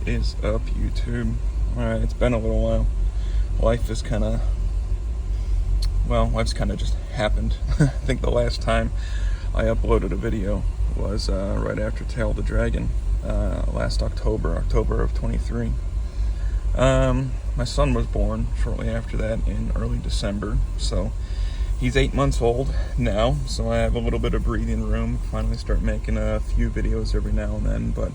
is up, YouTube? Alright, it's been a little while. Life's kind of just happened. I think the last time I uploaded a video was right after Tail of the Dragon, last October of 23. My son was born shortly after that in early December, so he's 8 months old now, so I have a little bit of breathing room. Finally start making a few videos every now and then, but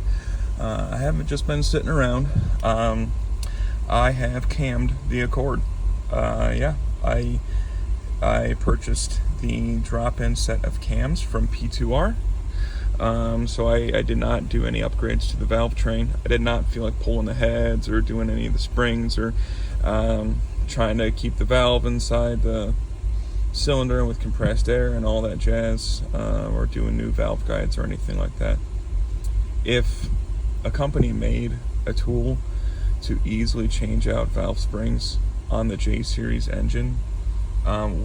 I haven't just been sitting around. I have cammed the Accord. I purchased the drop-in set of cams from P2R. So I did not do any upgrades to the valve train. I did not feel like pulling the heads or doing any of the springs or trying to keep the valve inside the cylinder with compressed air and all that jazz, or doing new valve guides or anything like that. If a company made a tool to easily change out valve springs on the J series engine,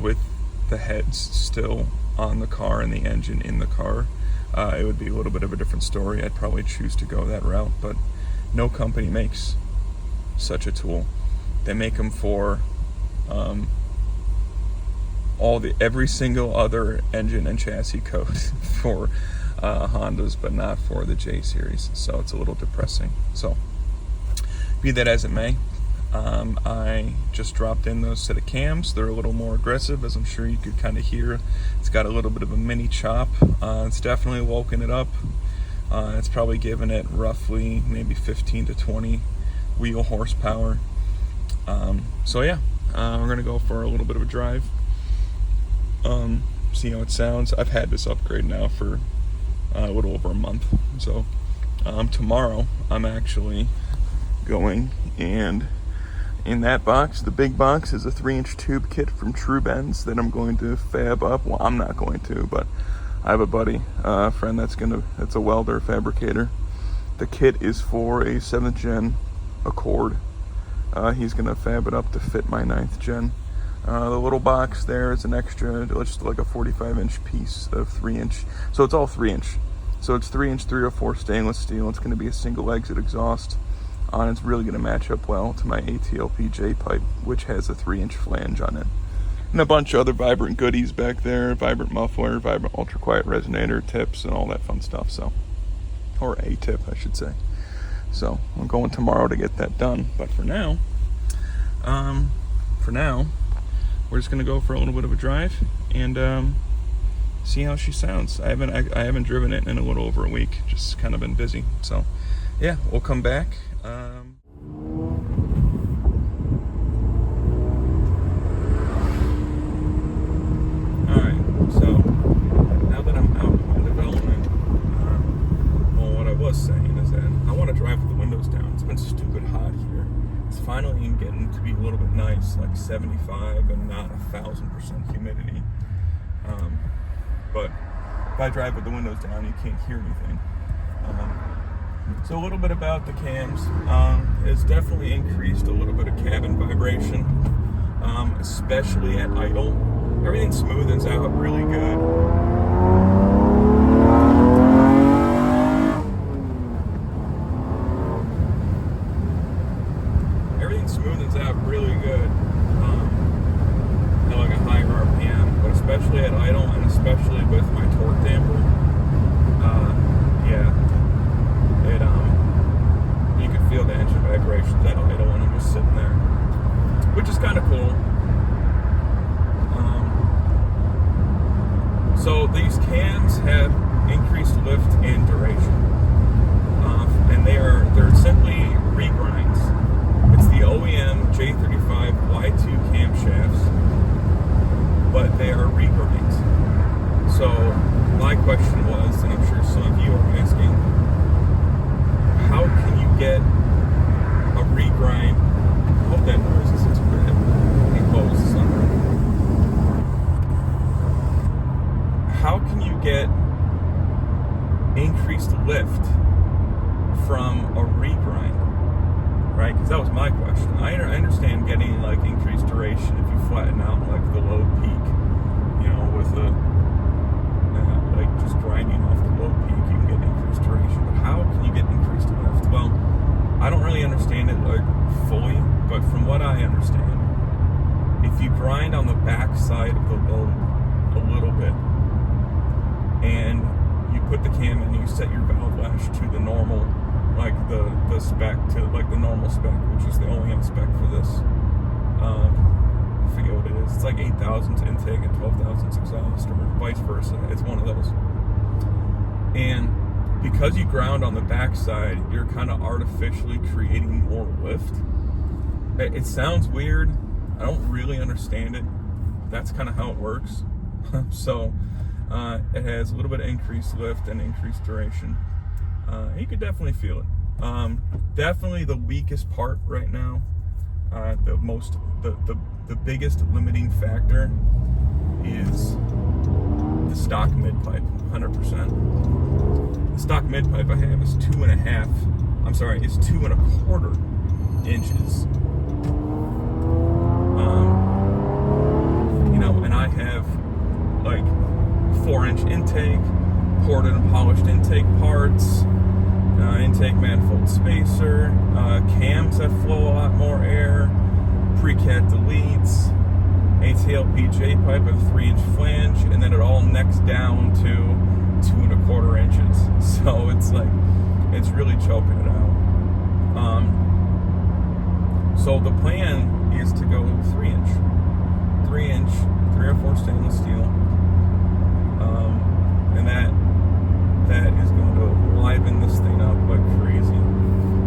with the heads still on the car and the engine in the car, it would be a little bit of a different story. I'd probably choose to go that route, but no company makes such a tool. They make them for every single other engine and chassis code for Hondas, but not for the J series, so it's a little depressing. So be that as it may, I just dropped in those set of cams. They're a little more aggressive, as I'm sure you could kind of hear. It's got a little bit of a mini chop. It's definitely woken it up. It's probably given it roughly maybe 15 to 20 wheel horsepower. So yeah, we're gonna go for a little bit of a drive, see how it sounds. I've had this upgrade now for a little over a month, so tomorrow I'm actually going, and in that box, the big box, is a 3-inch tube kit from True Bends that I'm going to fab up. Well, I'm not going to, but I have a buddy, a friend that's a welder fabricator. The kit is for a 7th gen Accord. He's gonna fab it up to fit my 9th gen. The little box there is an extra, just like a 45-inch piece of 3-inch. So it's all 3-inch. So it's 3-inch 304 stainless steel. It's gonna be a single exit exhaust. And it's really going to match up well to my Atlp J pipe, which has a 3-inch flange on it. And a bunch of other vibrant goodies back there, vibrant muffler, vibrant ultra quiet resonator, tips, and all that fun stuff. So, or a tip, I should say. So I'm going tomorrow to get that done. But for now, we're just going to go for a little bit of a drive and see how she sounds. I haven't driven it in a little over a week. Just kind of been busy. So yeah, we'll come back. Alright, so now that I'm out in development, what I was saying is that I want to drive with the windows down. It's been stupid hot here. It's finally getting to be a little bit nice, like 75 and not 1,000% humidity. But if I drive with the windows down, you can't hear anything. So a little bit about the cams. It's definitely increased a little bit of cabin vibration, especially at idle. Everything smoothens out really good. Everything smoothens out really good at like a higher RPM, but especially at idle and especially with my torque damper, you can feel the engine vibrations at idle when I'm just sitting there, which is kind of cool. So these cams have increased lift and duration, and they're simply regrinds. It's the OEM J35Y2 camshafts, but they are regrinds. So my question was, and I'm sure some of you are asking, how can you get a regrind? I hope that noise isn't too bad. Let me close this under. How can you get increased lift from a regrind? Right? Because that was my question. I understand getting like increased duration if you flatten out like the low peak, with the like just grinding off the low peak, you can get increased duration. But how can you get increased lift? Well, I don't put the cam in, you set your valve lash to the normal, like the spec, to like the normal spec, which is the OEM spec for this. I forget what it is. It's like 8 thousandths intake and 12 thousandths exhaust, or vice versa. It's one of those. And because you ground on the backside, you're kind of artificially creating more lift. It sounds weird. I don't really understand it. That's kind of how it works. So it has a little bit of increased lift and increased duration. You could definitely feel it. Definitely the weakest part right now. The biggest limiting factor is the stock mid pipe, 100%. The stock mid pipe I have is 2.25 inches. And I have like 4-inch intake, ported and polished intake parts, intake manifold spacer, cams that flow a lot more air, pre-cat deletes, Atlp J pipe with 3-inch flange, and then it all necks down to 2.25 inches. So it's like, it's really choking it out. So the plan is to go 3-inch, 304 stainless steel, and that is going to liven this thing up like crazy.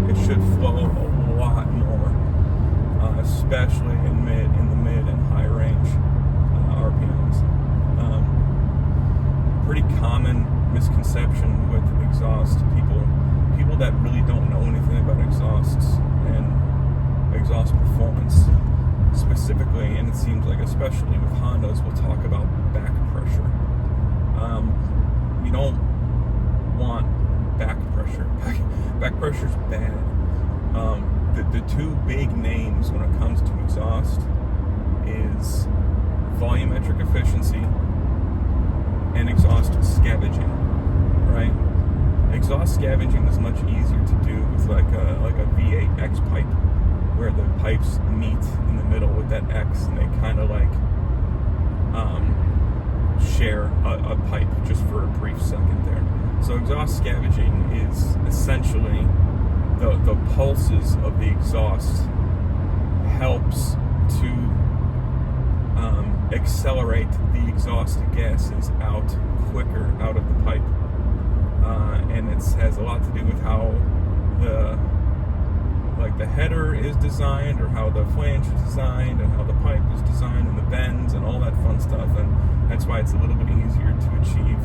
It should flow a lot more, especially in the mid and high range RPMs. Pretty common misconception with exhaust, people that really don't know anything about exhausts and exhaust performance specifically, and it seems like especially with Hondas, we'll talk about back pressure. You don't want back pressure. Back pressure is bad. The two big names when it comes to exhaust is volumetric efficiency and exhaust scavenging, right? Exhaust scavenging is much easier to do with like a V8 X pipe, where the pipes meet in the middle with that X, and they kind of like share a pipe just for a brief second there. So exhaust scavenging is essentially the pulses of the exhaust helps to accelerate the exhaust gases out quicker out of the pipe, and it has a lot to do with how the header is designed, or how the flange is designed, and how the pipe is designed, and the bends and all that fun stuff. And that's why it's a little bit easier to achieve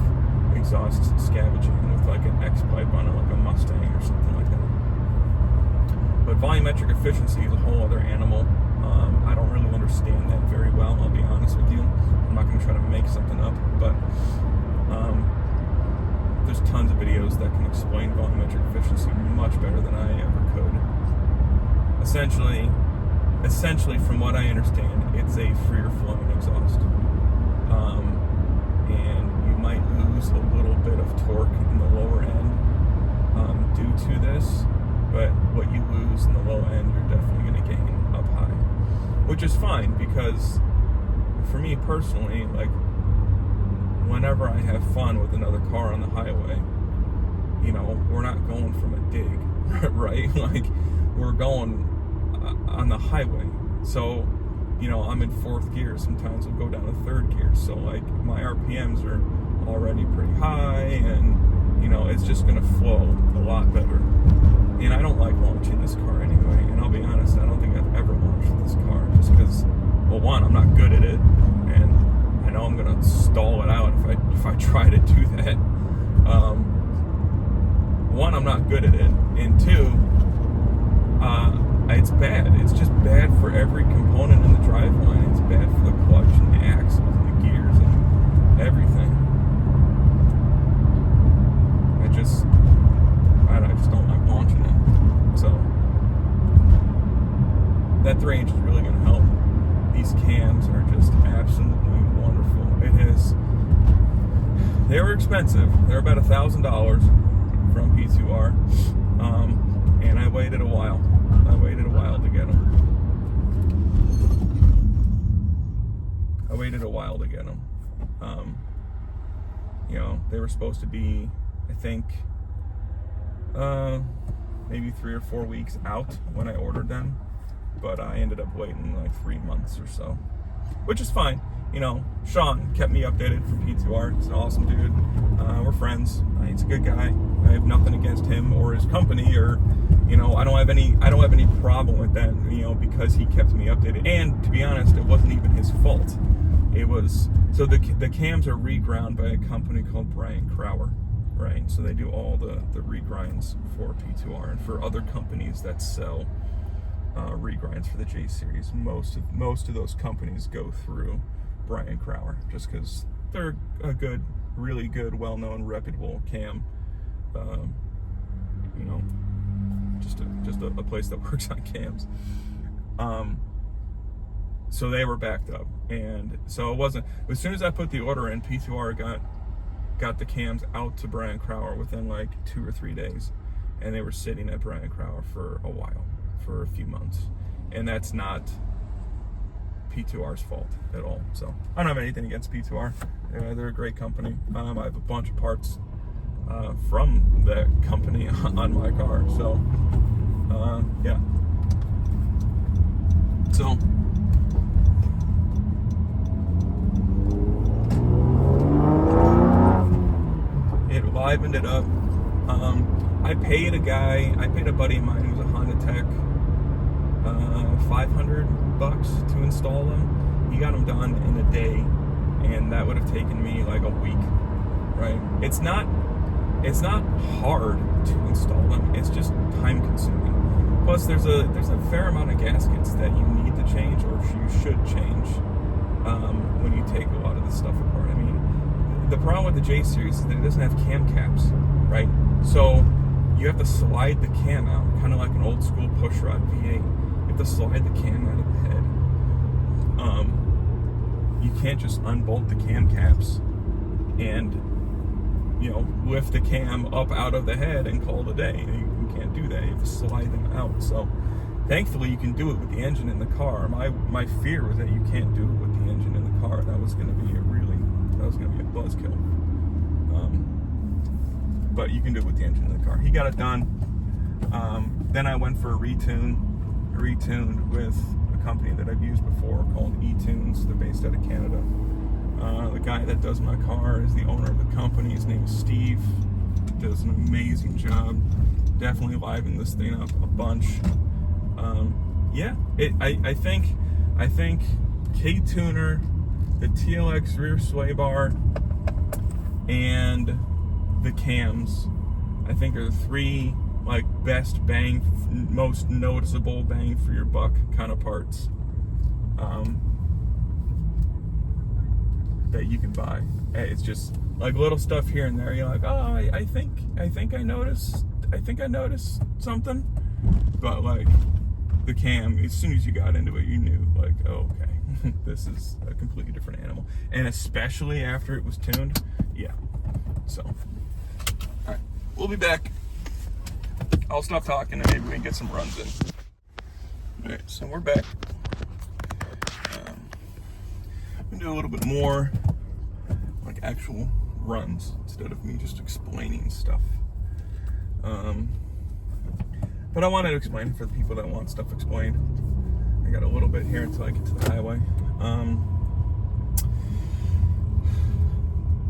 exhaust scavenging with like an X pipe on like a Mustang or something like that. But volumetric efficiency is a whole other animal. I don't really understand that very well, I'll be honest with you. I'm not going to try to make something up, but there's tons of videos that can explain volumetric efficiency much better than I ever could. Essentially, from what I understand, it's a freer flowing exhaust. And you might lose a little bit of torque in the lower end due to this, but what you lose in the low end, you're definitely going to gain up high, which is fine, because for me personally, like, whenever I have fun with another car on the highway, we're not going from a dig, right? Like, we're going on the highway. So, I'm in 4th gear. Sometimes we'll go down to 3rd gear. So, like, my RPMs are already pretty high, and, it's just going to flow a lot better. And I don't like launching this car anyway. And I'll be honest, I don't think I've ever launched this car, just because, well, one, I'm not good at it, and I know I'm going to stall it out if I try to do that. One, I'm not good at it, and two, it's bad. It's just bad for every component in the driveline. It's bad for the clutch and the axles and the gears and everything. I just don't like launching it. So that 3-inch is really going to help. These cams are just absolutely wonderful. They were expensive. They're about $1,000 from P2R, and I waited a while. To get them. You know, they were supposed to be, I think, maybe 3 or 4 weeks out when I ordered them, but I ended up waiting like 3 months or so, which is fine. You know, Sean kept me updated from P2R. He's an awesome dude. We're friends. He's a good guy. I have nothing against him or his company, or, you know, I don't have any problem with that, you know, because he kept me updated. And to be honest, it wasn't even his fault. It was, so the cams are reground by a company called Brian Crower, right? So they do all the regrinds for P2R, and for other companies that sell regrinds for the J series. Most of those companies go through Brian Crower, just because they're a good, really good, well-known, reputable cam. You know, just a place that works on cams. So they were backed up, and so it wasn't. As soon as I put the order in, P2R got the cams out to Brian Crower within like 2 or 3 days, and they were sitting at Brian Crower for a while, for a few months, and that's not P2R's fault at all. So I don't have anything against P2R. They're a great company. I have a bunch of parts from that company on my car. So yeah. So it livened it up. I paid a buddy of mine who's a Honda tech, $500 to install them. He got them done in a day, and that would have taken me like a week, right? It's not hard to install them. It's just time consuming. Plus, there's a fair amount of gaskets that you need to change, or you should change, when you take a lot of this stuff apart. I mean, the problem with the J series is that it doesn't have cam caps, right? So you have to slide the cam out, kind of like an old school pushrod V8. You have to slide the cam out of the head. You can't just unbolt the cam caps and, you know, lift the cam up out of the head and call it a day. You can't do that. You have to slide them out. So thankfully you can do it with the engine in the car. My fear was that you can't do it with the engine in the car. That was going to be a buzzkill. But you can do it with the engine in the car. He got it done. Then I went for a retuned with a company that I've used before called E-Tunez. They're based out of Canada. The guy that does my car is the owner of the company. His name is Steve. Does an amazing job. Definitely livened this thing up a bunch. Yeah, I think K-Tuner, the TLX rear sway bar, and the cams, I think, are the 3 like best bang, most noticeable bang for your buck kind of parts that you can buy. It's just like little stuff here and there. You're like, oh, I think I noticed something, but like the cam, as soon as you got into it, you knew, like, oh, okay, this is a completely different animal, and especially after it was tuned. Yeah. So, all right, we'll be back. I'll stop talking and maybe we can get some runs in. All right, so we're back. We do a little bit more like actual runs instead of me just explaining stuff. But I wanted to explain for the people that want stuff explained. I got a little bit here until I get to the highway.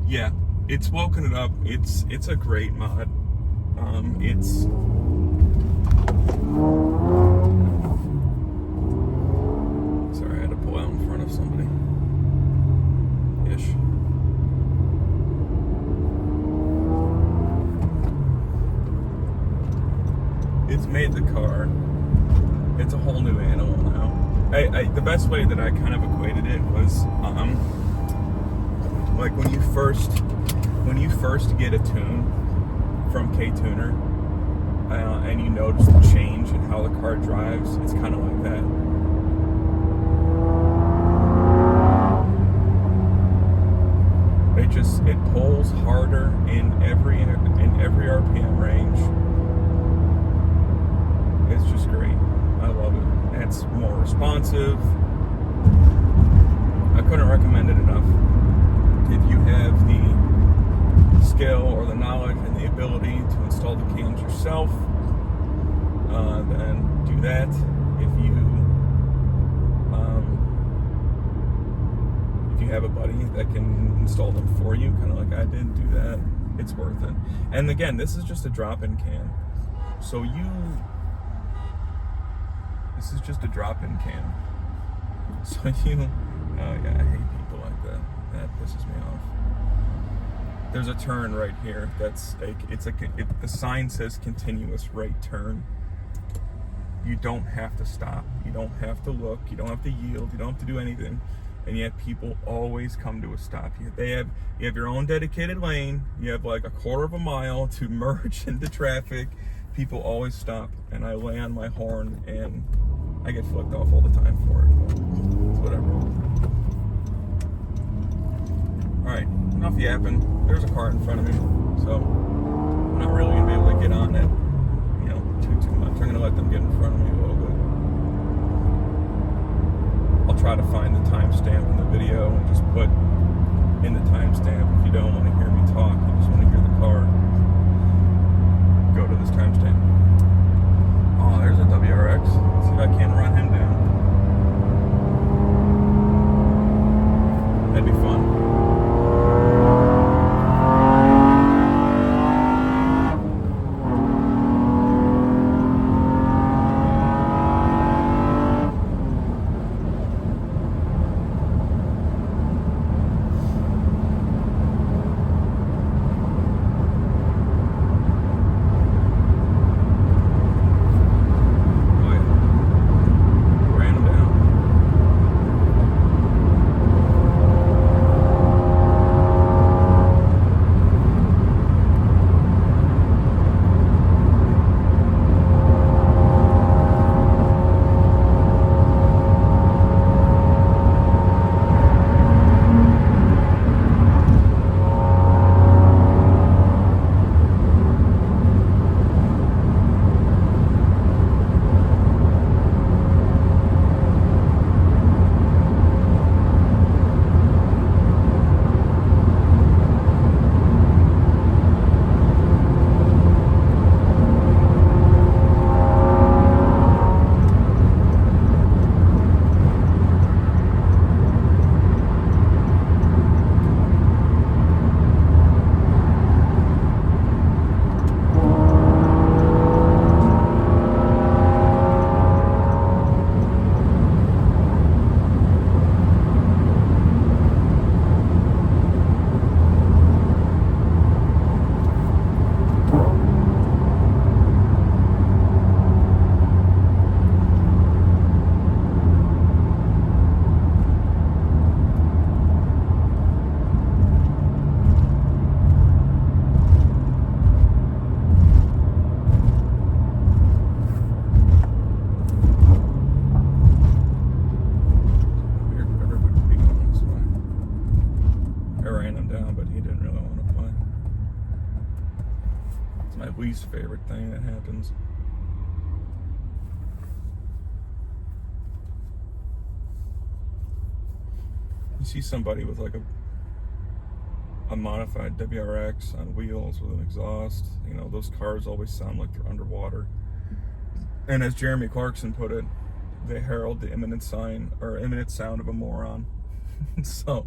Yeah, it's woken it up. It's a great mod. Sorry, I had to pull out in front of somebody. Ish. It's made the car. It's a whole new animal now. The best way that I kind of equated it was, like when you first get a tune from K-Tuner, and you notice the change in how the car drives. It's kind of like that. It pulls harder in every RPM range. It's just great. I love it. And it's more responsive. I couldn't recommend it enough. If you have the skill or the knowledge and the ability to install the cams yourself, then do that. If you have a buddy that can install them for you, kind of like I did, do that. It's worth it. And again, this is just a drop-in cam. So this is just a drop-in cam. So oh yeah, I hate people like that. That pisses me off. There's a turn right here. The sign says continuous right turn. You don't have to stop. You don't have to look. You don't have to yield. You don't have to do anything. And yet people always come to a stop. You have your own dedicated lane. You have like a quarter of a mile to merge into traffic. People always stop, and I lay on my horn, and I get flicked off all the time for it. But it's whatever. All right, enough yapping. There's a car in front of me, so I'm not really gonna be able to get on it, too much. I'm gonna let them get in front of me a little bit. I'll try to find the timestamp in the video and just put in the timestamp. If you don't want to hear me talk, you just want to hear the car, go to this timestamp. Oh, there's a WRX. Let's see if I can run him down. That'd be fun. Least favorite thing that happens. You see somebody with like a modified WRX on wheels with an exhaust, those cars always sound like they're underwater. And as Jeremy Clarkson put it, they herald the imminent sound of a moron. So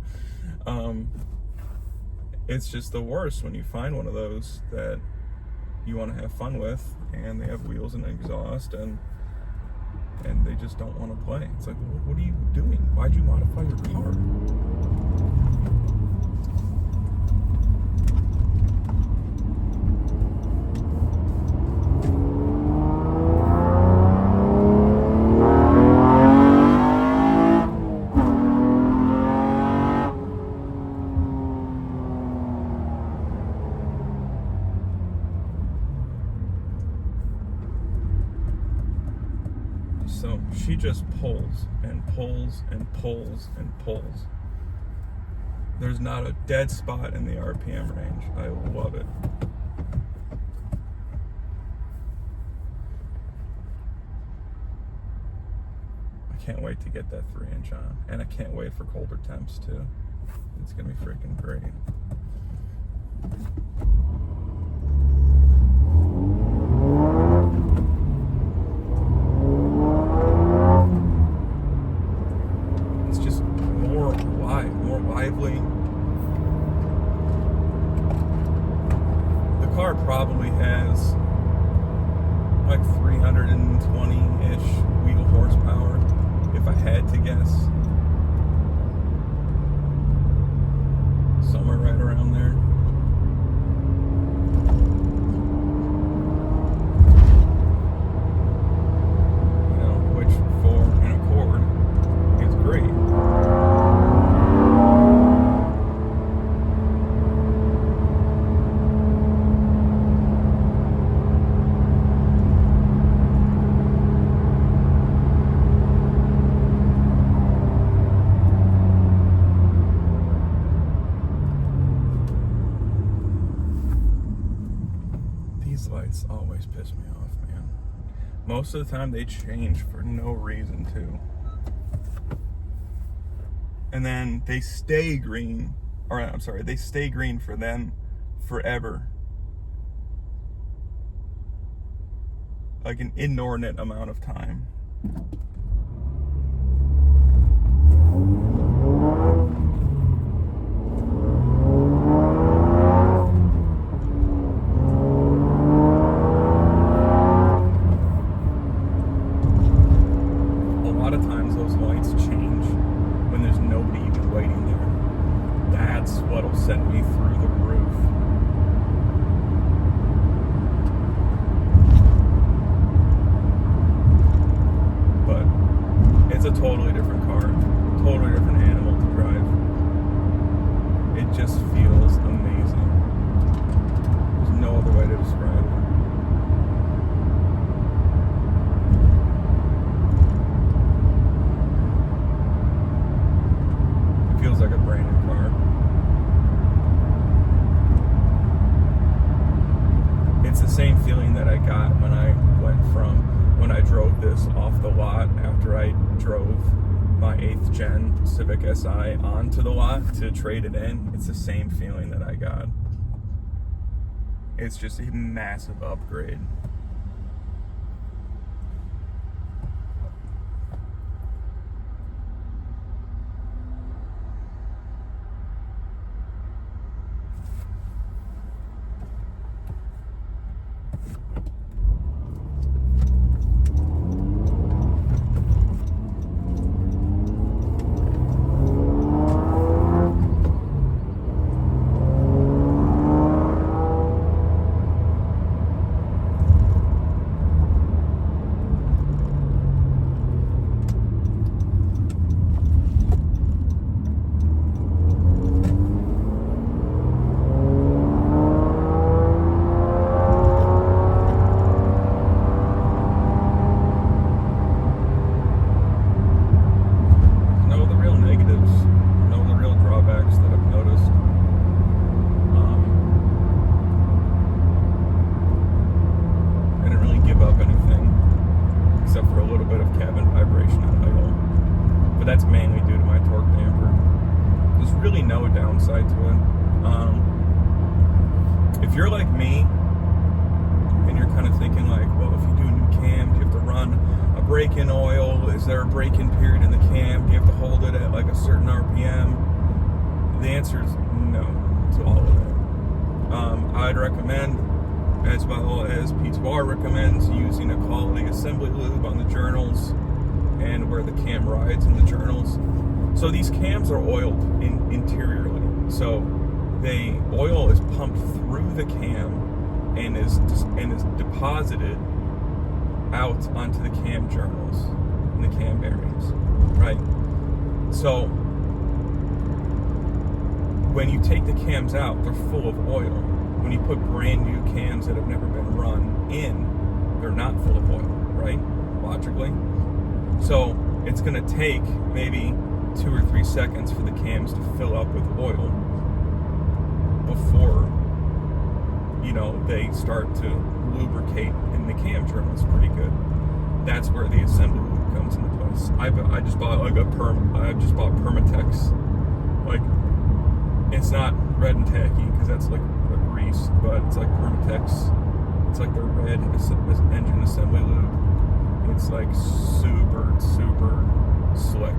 it's just the worst when you find one of those that you want to have fun with, and they have wheels and an exhaust, and they just don't want to play. It's like, what are you doing? Why'd you modify your car? So she just pulls and pulls and pulls and pulls. There's not a dead spot in the RPM range. I love it. I can't wait to get that 3-inch on. And I can't wait for colder temps too. It's gonna be freaking great. probably has like 320-ish wheel horsepower, if I had to guess. Somewhere right around there. You know, which for an Accord is great. These lights always piss me off, man. Most of the time they change for no reason too. And then they stay green, or I'm sorry, they stay green for them forever. Like an inordinate amount of time. Send me through the roof. But it's a totally different car, totally different animal to drive. It just feels amazing. There's no other way to describe it. It feels like a brand new car. It's the same feeling that I got when I when I drove this off the lot after I drove my 8th gen Civic Si onto the lot to trade it in. It's the same feeling that I got. It's just a massive upgrade. That's mainly due to my torque damper. There's really no downside to it. If you're like me and you're kind of thinking like, well, if you do a new cam, do you have to run a break-in oil? Is there a break-in period in the cam? Do you have to hold it at like a certain RPM? The answer is no to all of that. I'd recommend, as well as P2R recommends, using a quality assembly lube on the journals and where the cam rides in the journals. So these cams are oiled interiorly. So oil is pumped through the cam and is deposited out onto the cam journals and the cam bearings, right? So when you take the cams out, they're full of oil. When you put brand new cams that have never been run in, they're not full of oil, right? Logically. So it's going to take maybe 2 or 3 seconds for the cams to fill up with oil before, they start to lubricate in the cam journals pretty good. That's where the assembly lube comes into place. I just bought Permatex. Like, it's not red and tacky because that's like a grease, but it's like Permatex. It's like the red engine assembly lube. It's like super slick.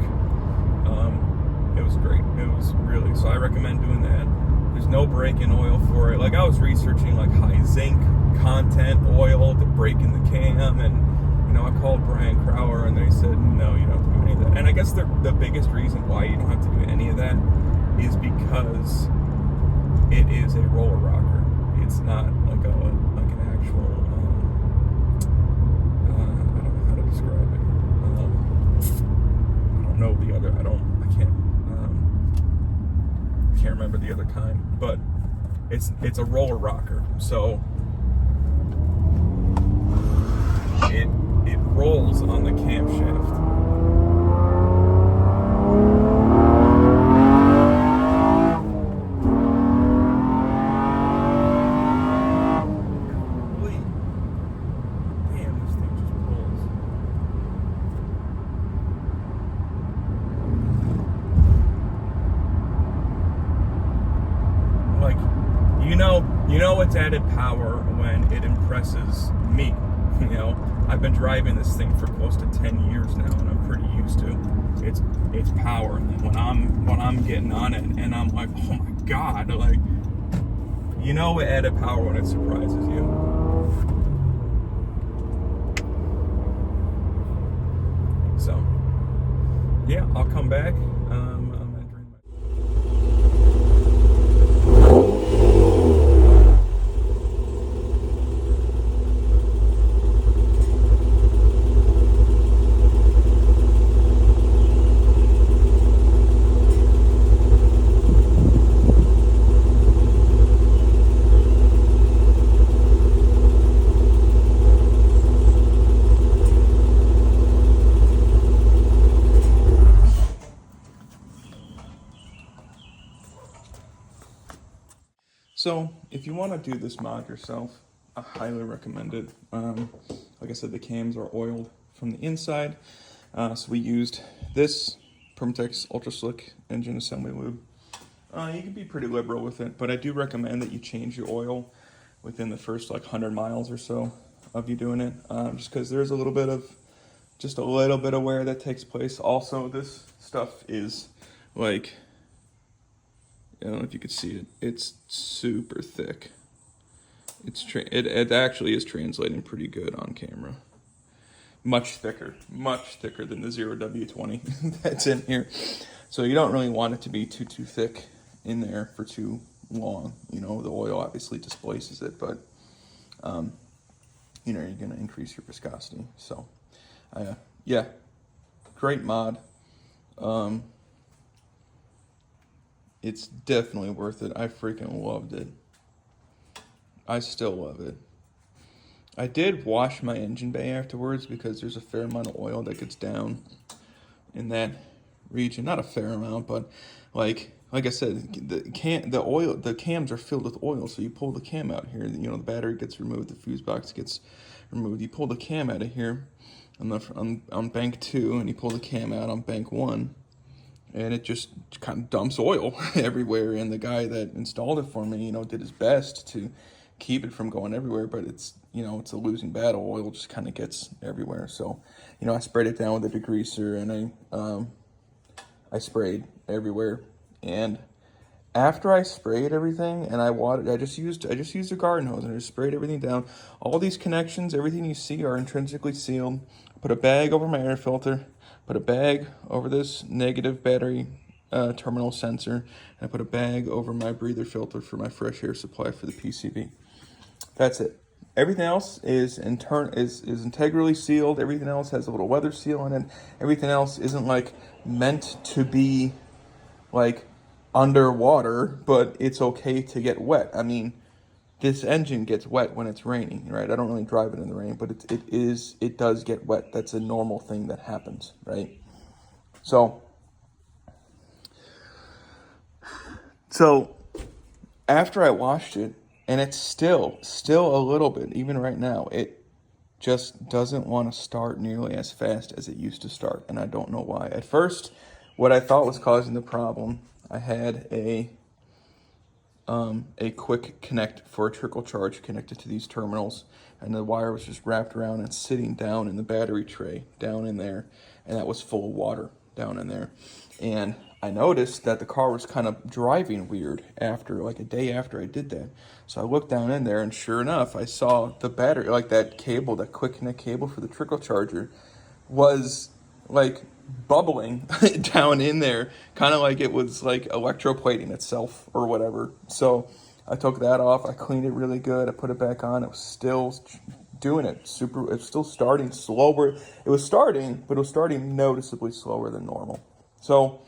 It was great. It was really, so I recommend doing that. There's no break-in oil for it. Like, I was researching like high zinc content oil to break in the cam, and you know, I called Brian Crowler and they said no, you don't have to do any of that. And I guess the biggest reason why you don't have to do any of that is because it is a roller rocker. It's not like an actual I don't know how to describe it. I don't know the other. I can't remember the other kind, but it's a roller rocker. So it rolls on the camshaft. You know it's added power when it impresses me. You know, I've been driving this thing for close to 10 years now, and I'm pretty used to its power. And when I'm getting on it, and I'm like, oh my god, like, you know, it added power when it surprises you. So, yeah, I'll come back. So, if you want to do this mod yourself, I highly recommend it. Like I said, the cams are oiled from the inside. So we used this Permatex Ultra Slick engine assembly lube. You can be pretty liberal with it, but I do recommend that you change your oil within the first like 100 miles or so of you doing it, just because there's a little bit of wear that takes place. Also, this stuff is like, I don't know if you could see it. It's super thick. It actually is translating pretty good on camera. Much thicker than the 0W20 that's in here. So you don't really want it to be too thick in there for too long. You know, the oil obviously displaces it, but you know, you're gonna increase your viscosity. So yeah, great mod. It's definitely worth it. I freaking loved it. I still love it. I did wash my engine bay afterwards because there's a fair amount of oil that gets down in that region. Not a fair amount, but like I said, the cams are filled with oil. So you pull the cam out here, you know, the battery gets removed, the fuse box gets removed. You pull the cam out of here on bank 2, and you pull the cam out on bank 1. And it just kind of dumps oil everywhere. And the guy that installed it for me, you know, did his best to keep it from going everywhere. But it's, you know, it's a losing battle. Oil just kind of gets everywhere. So, you know, I sprayed it down with a degreaser, and I sprayed everywhere. And after I sprayed everything and I watered, I just used a garden hose and I just sprayed everything down. All these connections, everything you see, are intrinsically sealed. Put a bag over my air filter. Put a bag over this negative battery terminal sensor, and I put a bag over my breather filter for my fresh air supply for the PCB. That's it. Everything else is integrally sealed. Everything else has a little weather seal in it. Everything else isn't like meant to be like underwater, but it's okay to get wet. I mean, this engine gets wet when it's raining, right? I don't really drive it in the rain, but it does get wet. That's a normal thing that happens, right? So after I washed it, and it's still a little bit, even right now, it just doesn't want to start nearly as fast as it used to start, and I don't know why. At first, what I thought was causing the problem, I had a quick connect for a trickle charge connected to these terminals, and the wire was just wrapped around and sitting down in the battery tray down in there, and that was full of water down in there. And I noticed that the car was kind of driving weird after, like a day after I did that. So I looked down in there, and sure enough, I saw the battery, like that cable, that quick connect cable for the trickle charger, was like bubbling down in there, kind of like it was like electroplating itself or whatever. So I took that off, I cleaned it really good, I put it back on. It was still doing it super, it was still starting slower. It was starting, but it was starting noticeably slower than normal. So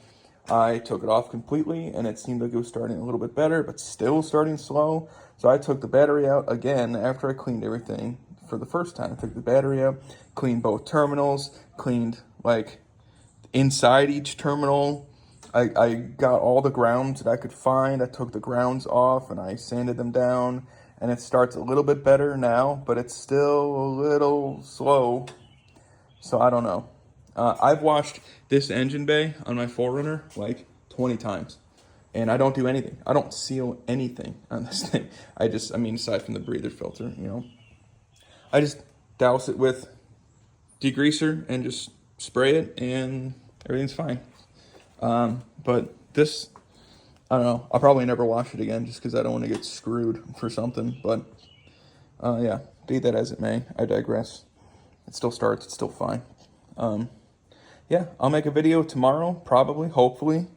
I took it off completely, and it seemed like it was starting a little bit better, but still starting slow. So I took the battery out again after I cleaned everything for the first time. I took the battery out, cleaned both terminals, cleaned like inside each terminal. I got all the grounds that I could find. I took the grounds off and I sanded them down, and it starts a little bit better now, but it's still a little slow. So I don't know. I've washed this engine bay on my 4Runner like 20 times, and I don't do anything. I don't seal anything on this thing. I mean, aside from the breather filter, you know, I just douse it with degreaser and just spray it, and everything's fine. But this, I don't know. I'll probably never wash it again just because I don't want to get screwed for something. But yeah, be that as it may, I digress. It still starts. It's still fine. Yeah, I'll make a video tomorrow, probably, hopefully.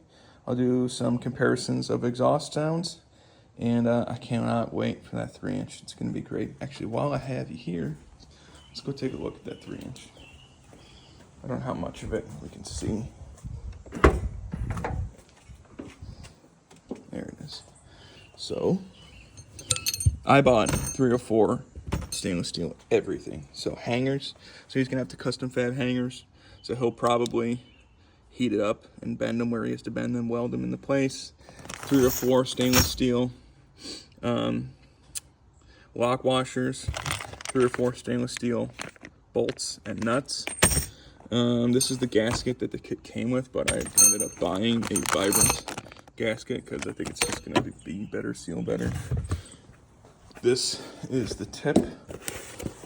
I'll do some comparisons of exhaust sounds, and I cannot wait for that 3-inch. It's going to be great. Actually, while I have you here, let's go take a look at that 3-inch. I don't know how much of it we can see. There it is. So, I bought 304 stainless steel everything. So hangers. So he's going to have to custom fab hangers. So he'll probably heat it up and bend them where he has to bend them, weld them into place. 304 stainless steel lock washers. 304 stainless steel bolts and nuts. This is the gasket that the kit came with, but I ended up buying a Vibrant gasket because I think it's just going to be better, seal better. This is the tip.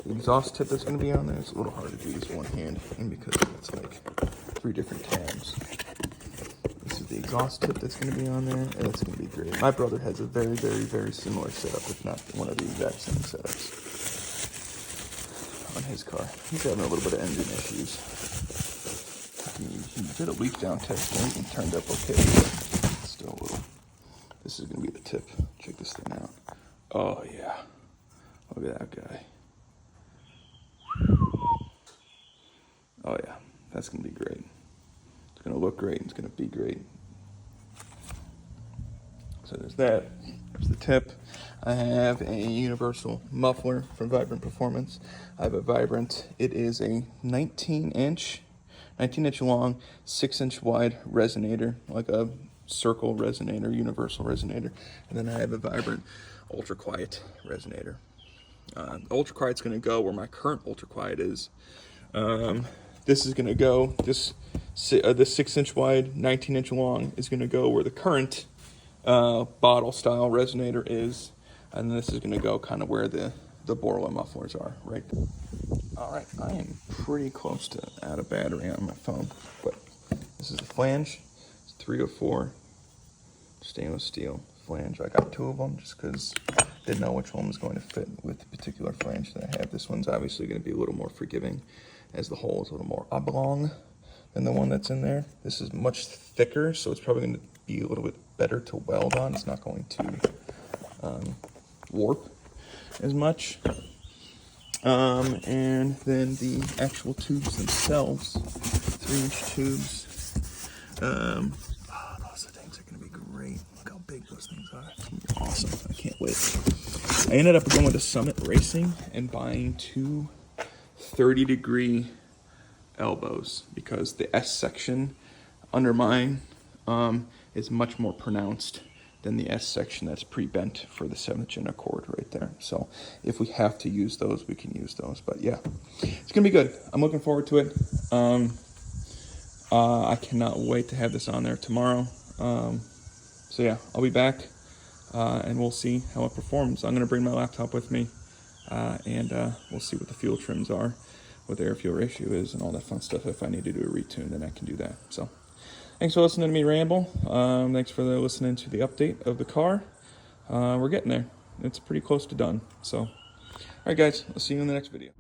The exhaust tip that's going to be on there. It's a little hard to do this one hand because it's like 3 different tabs. This is the exhaust tip that's going to be on there, and it's going to be great. My brother has a very, very, very similar setup, if not one of the exact same setups on his car. He's having a little bit of engine issues. He did a leak down test and it turned up okay, but still a little. This is going to be the tip. Check this thing out. Oh yeah, look at that guy. Oh yeah, that's going to be great. It's going to look great. It's going to be great. So there's that. There's the tip. I have a universal muffler from Vibrant Performance. I have a Vibrant. It is a 19-inch long, 6-inch wide resonator, like a circle resonator, universal resonator. And then I have a Vibrant ultra quiet resonator. Ultra quiet's going to go where my current ultra quiet is. This is going to go, this 6-inch wide, 19-inch long is going to go where the current bottle style resonator is, and this is going to go kind of where the Borla mufflers are, right there. All right, I am pretty close to out of battery on my phone, but this is a flange. It's 304 stainless steel flange. I got 2 of them just because I didn't know which one was going to fit with the particular flange that I have. This one's obviously going to be a little more forgiving, as the hole is a little more oblong than the one that's in there. This is much thicker, so it's probably going to be a little bit better to weld on. It's not going to warp as much. And then the actual tubes themselves, 3-inch tubes. Those things are going to be great. Look how big those things are. It's going to be awesome. I can't wait. I ended up going to Summit Racing and buying 2 30-degree elbows because the S section under mine is much more pronounced than the S section that's pre-bent for the 7-inch Accord right there. So if we have to use those, we can use those. But yeah, it's gonna be good. I'm looking forward to it. I cannot wait to have this on there tomorrow. So yeah, I'll be back and we'll see how it performs. I'm gonna bring my laptop with me and we'll see what the fuel trims are, what the air fuel ratio is, and all that fun stuff. If I need to do a retune, then I can do that. So thanks for listening to me ramble. Thanks for listening to the update of the car. We're getting there. It's pretty close to done. So, all right, guys, I'll see you in the next video.